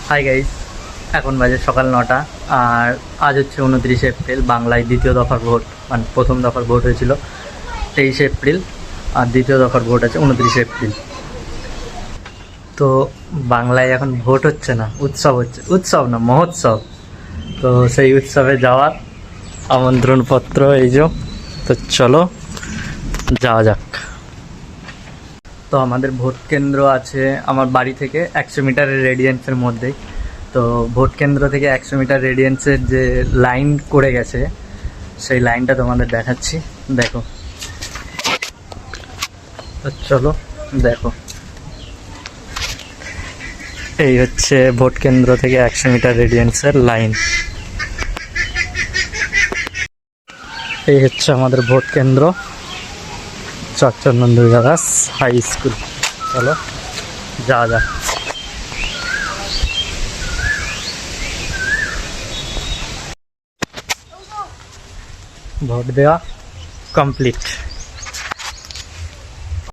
Hi guys, এখন বাজে সকাল 9টা। আর আজ হচ্ছে 29শে এপ্রিল, বাংলায় দ্বিতীয় দফার ভোট। মানে প্রথম দফার ভোট হয়েছিল 23শে এপ্রিল, আর দ্বিতীয় দফার ভোট আছে 29শে এপ্রিল। তো বাংলায় এখন ভোট হচ্ছে না, উৎসব হচ্ছে। উৎসব না, মহোৎসব। তো সেই উৎসবে যাওয়ার আমন্ত্রণপত্র এই যে। তো চলো যাওয়া যাক। তো আমাদের ভোট কেন্দ্র আছে আমার বাড়ি থেকে 100 মিটারের রেডিয়েন্সের মধ্যেই। তো ভোট কেন্দ্র থেকে 100 মিটার রেডিয়েন্সের যে লাইন করে গেছে, সেই লাইনটা তোমাদের দেখাচ্ছি, দেখো। তো চলো দেখো, এই হচ্ছে ভোট কেন্দ্র থেকে 100 মিটার রেডিয়েন্সের লাইন। এই হচ্ছে আমাদের ভোট কেন্দ্র, চচ্চন্দন দুর্গাদাস হাই স্কুল। চলো যাওয়া যাক। ভোট দেওয়া কমপ্লিট।